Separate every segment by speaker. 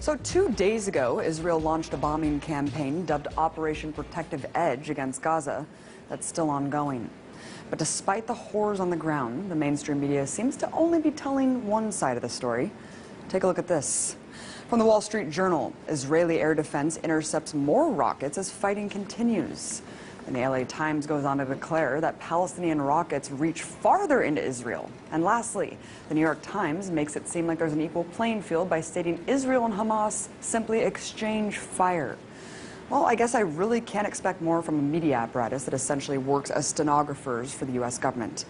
Speaker 1: So 2 days ago, Israel launched a bombing campaign dubbed Operation Protective Edge against Gaza that's still ongoing. But despite the horrors on the ground, the mainstream media seems to only be telling one side of the story. Take a look at this. From the Wall Street Journal, Israeli air defense intercepts more rockets as fighting continues. And the LA Times goes on to declare that Palestinian rockets reach farther into Israel. And lastly, the New York Times makes it seem like there's an equal playing field by stating Israel and Hamas simply exchange fire. Well, I guess I really can't expect more from a media apparatus that essentially works as stenographers for the U.S. government.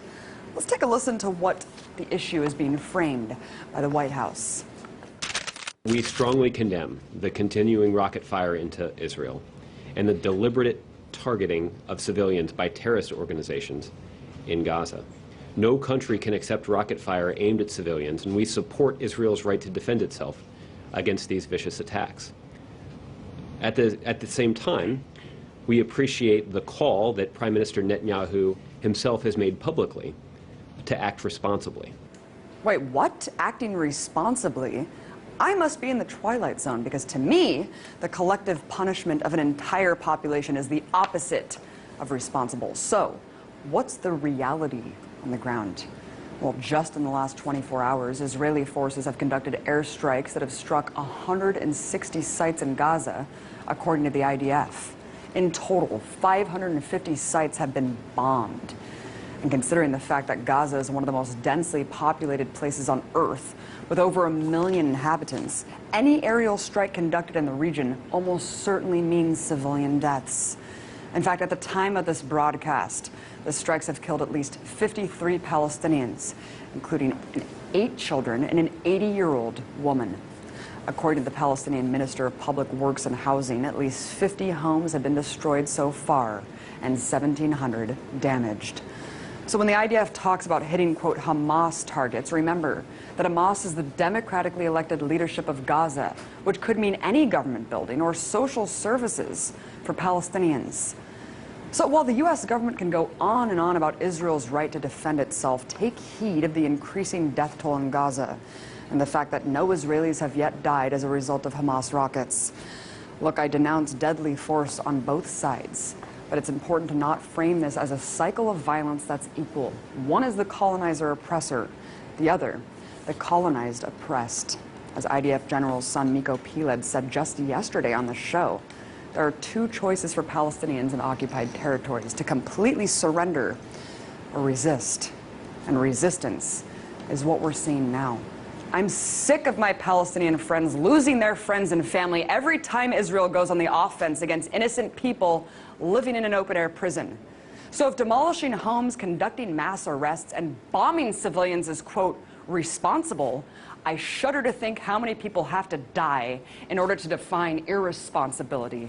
Speaker 1: Let's take a listen to what the issue is being framed by the White House.
Speaker 2: We strongly condemn the continuing rocket fire into Israel and the deliberate targeting of civilians by terrorist organizations in Gaza. No country can accept rocket fire aimed at civilians, and we support Israel's right to defend itself against these vicious attacks. At the same time, we appreciate the call that Prime Minister Netanyahu himself has made publicly to act responsibly.
Speaker 1: Wait, what? Acting responsibly? I must be in the twilight zone, because to me, the collective punishment of an entire population is the opposite of responsible. So, what's the reality on the ground? Well, just in the last 24 hours, Israeli forces have conducted airstrikes that have struck 160 sites in Gaza, according to the IDF. In total, 550 sites have been bombed. And considering the fact that Gaza is one of the most densely populated places on Earth, with over 1 million inhabitants, any aerial strike conducted in the region almost certainly means civilian deaths. In fact, at the time of this broadcast, the strikes have killed at least 53 Palestinians, including 8 children and an 80-year-old woman. According to the Palestinian Minister of Public Works and Housing, at least 50 homes have been destroyed so far and 1,700 damaged. So when the IDF talks about hitting, quote, Hamas targets, remember that Hamas is the democratically elected leadership of Gaza, which could mean any government building or social services for Palestinians. So while the U.S. government can go on and on about Israel's right to defend itself, take heed of the increasing death toll in Gaza and the fact that no Israelis have yet died as a result of Hamas rockets. Look, I denounce deadly force on both sides. But it's important to not frame this as a cycle of violence that's equal. One is the colonizer-oppressor, the other, the colonized oppressed. As IDF General's son Miko Piled said just yesterday on the show, there are 2 choices for Palestinians in occupied territories: to completely surrender or resist. And resistance is what we're seeing now. I'm sick of my Palestinian friends losing their friends and family every time Israel goes on the offense against innocent people living in an open-air prison. So if demolishing homes, conducting mass arrests, and bombing civilians is, quote, responsible, I shudder to think how many people have to die in order to define irresponsibility.